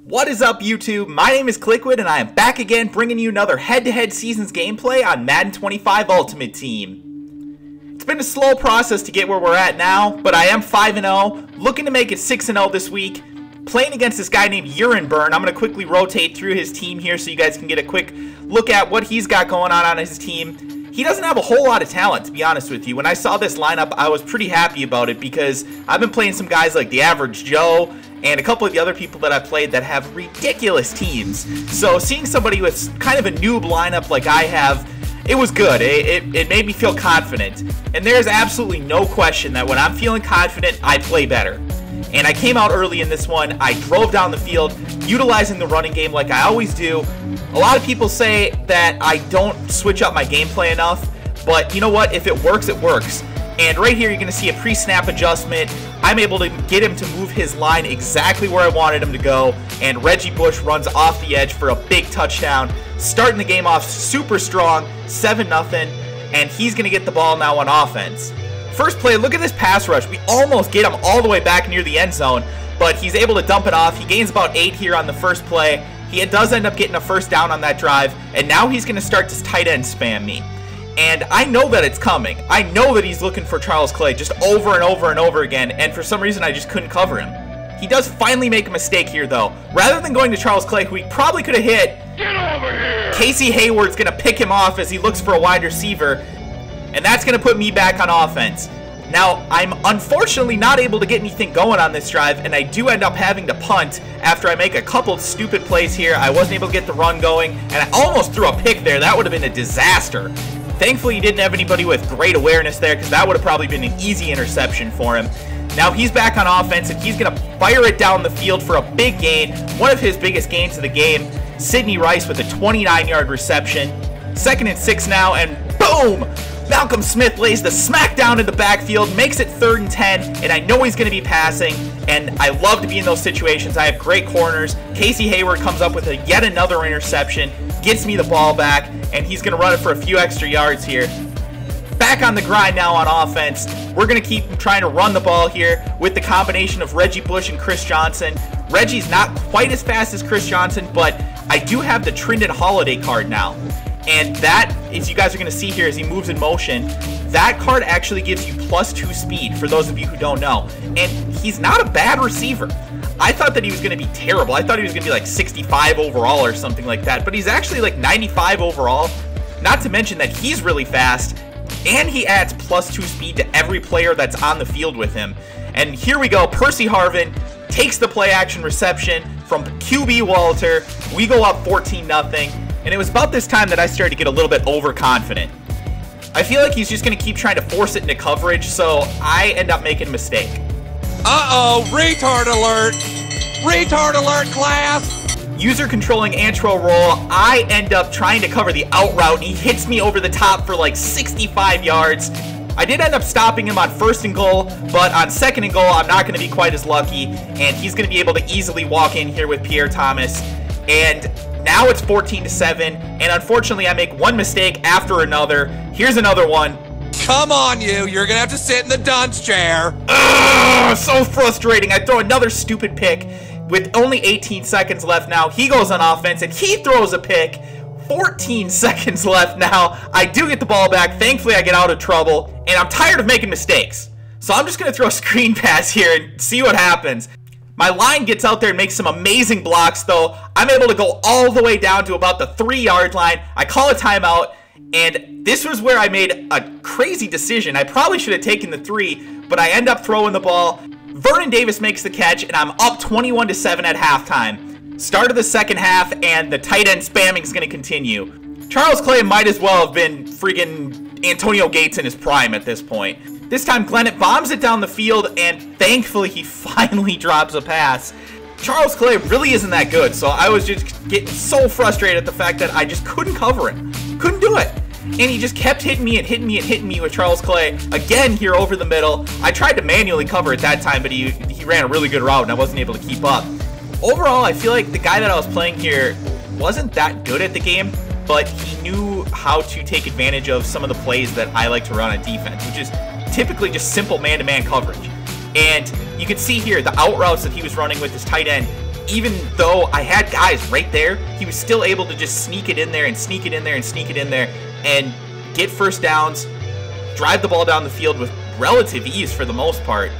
What is up, YouTube? My name is Clickwood, and I am back again bringing you another head-to-head seasons gameplay on Madden 25 Ultimate Team. It's been a slow process to get where we're at now, but I am 5-0, looking to make it 6-0 this week, playing against this guy named Urinburn. I'm going to quickly rotate through his team here so you guys can get a quick look at what he's got going on his team. He doesn't have a whole lot of talent, to be honest with you. When I saw this lineup, I was pretty happy about it because I've been playing some guys like the Average Joe and a couple of the other people that I played that have ridiculous teams. So seeing somebody with kind of a noob lineup like I have, it was good. It made me feel confident. And there's absolutely no question that when I'm feeling confident, I play better. And I came out early in this one. I drove down the field, utilizing the running game like I always do. A lot of people say that I don't switch up my gameplay enough, but you know what? If it works, it works. And right here, you're going to see a pre-snap adjustment. I'm able to get him to move his line exactly where I wanted him to go, and Reggie Bush runs off the edge for a big touchdown, starting the game off super strong, 7-0, and he's going to get the ball now on offense. First play, look at this pass rush. We almost get him all the way back near the end zone, but he's able to dump it off. He gains about 8 here on the first play. He does end up getting a first down on that drive, and now he's going to start to tight end spam me. And I know that it's coming. I know that he's looking for Charles Clay just over and over and over again, and for some reason I just couldn't cover him. He does finally make a mistake here, though. Rather than going to Charles Clay, who he probably could have hit, get over here! Casey Hayward's going to pick him off as he looks for a wide receiver, and that's going to put me back on offense. Now, I'm unfortunately not able to get anything going on this drive, and I do end up having to punt after I make a couple of stupid plays here. I wasn't able to get the run going, and I almost threw a pick there. That would have been a disaster. Thankfully, he didn't have anybody with great awareness there, because that would have probably been an easy interception for him. Now he's back on offense, and he's going to fire it down the field for a big gain. One of his biggest gains of the game. Sidney Rice with a 29-yard reception. 2nd and 6 now, and boom! Malcolm Smith lays the smack down in the backfield, makes it 3rd and 10, and I know he's going to be passing, and I love to be in those situations. I have great corners. Casey Hayward comes up with yet another interception, gets me the ball back, and he's going to run it for a few extra yards here. Back on the grind now on offense. We're going to keep trying to run the ball here with the combination of Reggie Bush and Chris Johnson. Reggie's not quite as fast as Chris Johnson, but I do have the Trindon Holiday card now. And that, as you guys are going to see here as he moves in motion, that card actually gives you +2 speed, for those of you who don't know. And he's not a bad receiver. I thought that he was going to be terrible. I thought he was going to be like 65 overall or something like that. But he's actually like 95 overall. Not to mention that he's really fast. And he adds +2 speed to every player that's on the field with him. And here we go. Percy Harvin takes the play-action reception from QB Walter. We go up 14-0. And it was about this time that I started to get a little bit overconfident. I feel like he's just going to keep trying to force it into coverage, so I end up making a mistake. Uh-oh, retard alert! Retard alert, class! User controlling antro roll, I end up trying to cover the out route, and he hits me over the top for like 65 yards. I did end up stopping him on 1st and goal, but on 2nd and goal, I'm not going to be quite as lucky, and he's going to be able to easily walk in here with Pierre Thomas. And now it's 14-7, and unfortunately I make one mistake after another. Here's another one. Come on, you're gonna have to sit in the dunce chair. Ugh, so frustrating. I throw another stupid pick with only 18 seconds left now. He goes on offense, and he throws a pick. 14 seconds left now. I do get the ball back. Thankfully, I get out of trouble, and I'm tired of making mistakes. So I'm just gonna throw a screen pass here and see what happens. My line gets out there and makes some amazing blocks, though. I'm able to go all the way down to about the 3-yard line. I call a timeout, and this was where I made a crazy decision. I probably should have taken the 3, but I end up throwing the ball. Vernon Davis makes the catch, and I'm up 21-7 at halftime. Start of the second half, and the tight end spamming is going to continue. Charles Clay might as well have been freaking Antonio Gates in his prime at this point. This time, Glennet bombs it down the field, and thankfully, he finally drops a pass. Charles Clay really isn't that good, so I was just getting so frustrated at the fact that I just couldn't cover him. Couldn't do it. And he just kept hitting me and hitting me and hitting me with Charles Clay. Again, here over the middle. I tried to manually cover at that time, but he ran a really good route, and I wasn't able to keep up. Overall, I feel like the guy that I was playing here wasn't that good at the game, but he knew how to take advantage of some of the plays that I like to run on defense, which is typically just simple man-to-man coverage. And you can see here the out routes that he was running with his tight end. Even though I had guys right there, he was still able to just sneak it in there and sneak it in there and sneak it in there and get first downs, drive the ball down the field with relative ease for the most part.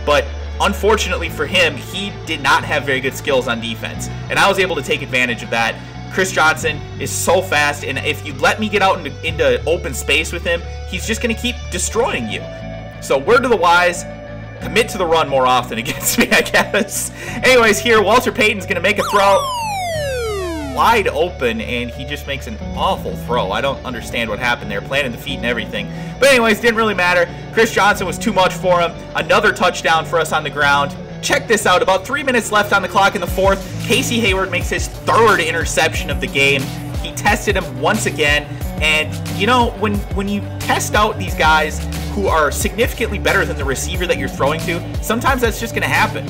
But unfortunately for him, he did not have very good skills on defense, and I was able to take advantage of that. Chris Johnson is so fast, and if you let me get out into open space with him, he's just going to keep destroying you. So word to the wise, commit to the run more often against me, I guess. Anyways, here, Walter Payton's going to make a throw wide open, and he just makes an awful throw. I don't understand what happened there, planting the feet and everything. But anyways, didn't really matter. Chris Johnson was too much for him. Another touchdown for us on the ground. Check this out. About 3 minutes left on the clock in the fourth. Casey Hayward makes his third interception of the game. He tested him once again. And, you know, when you test out these guys who are significantly better than the receiver that you're throwing to, sometimes that's just going to happen.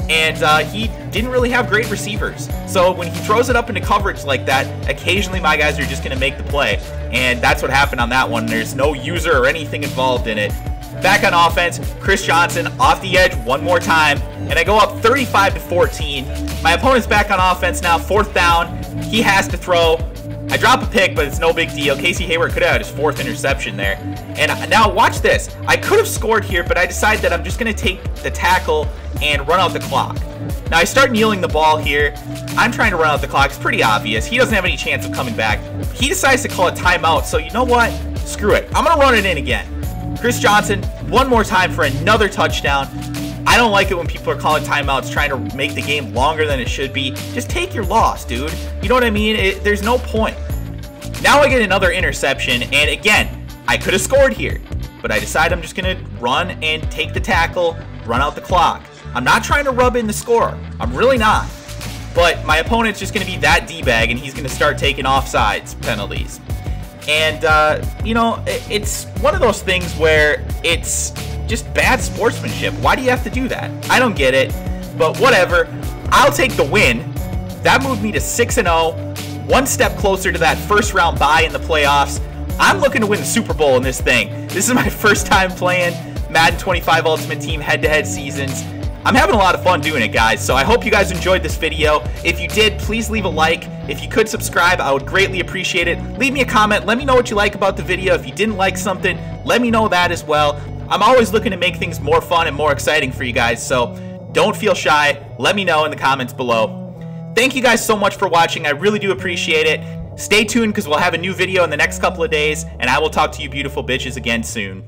And he didn't really have great receivers. So when he throws it up into coverage like that, occasionally my guys are just going to make the play. And that's what happened on that one. There's no user or anything involved in it. Back on offense, Chris Johnson off the edge one more time, and I go up 35-14. My opponent's back on offense now, fourth down. He has to throw. I drop a pick, but it's no big deal. Casey Hayward could have had his fourth interception there. And now watch this. I could have scored here, but I decided that I'm just going to take the tackle and run out the clock. Now I start kneeling the ball here. I'm trying to run out the clock. It's pretty obvious. He doesn't have any chance of coming back. He decides to call a timeout, so you know what? Screw it. I'm going to run it in again. Chris Johnson, one more time for another touchdown. I don't like it when people are calling timeouts trying to make the game longer than it should be. Just take your loss, dude. You know what I mean? There's no point. Now I get another interception, and again, I could have scored here, but I decide I'm just going to run and take the tackle, run out the clock. I'm not trying to rub in the score. I'm really not. But my opponent's just going to be that D-bag, and he's going to start taking offsides penalties. And, you know, it's one of those things where it's just bad sportsmanship. Why do you have to do that? I don't get it, but whatever. I'll take the win. That moved me to 6-0, one step closer to that first round bye in the playoffs. I'm looking to win the Super Bowl in this thing. This is my first time playing Madden 25 Ultimate Team head-to-head seasons. I'm having a lot of fun doing it, guys, so I hope you guys enjoyed this video. If you did, please leave a like. If you could subscribe, I would greatly appreciate it. Leave me a comment. Let me know what you like about the video. If you didn't like something, let me know that as well. I'm always looking to make things more fun and more exciting for you guys, so don't feel shy. Let me know in the comments below. Thank you guys so much for watching. I really do appreciate it. Stay tuned because we'll have a new video in the next couple of days, and I will talk to you beautiful bitches again soon.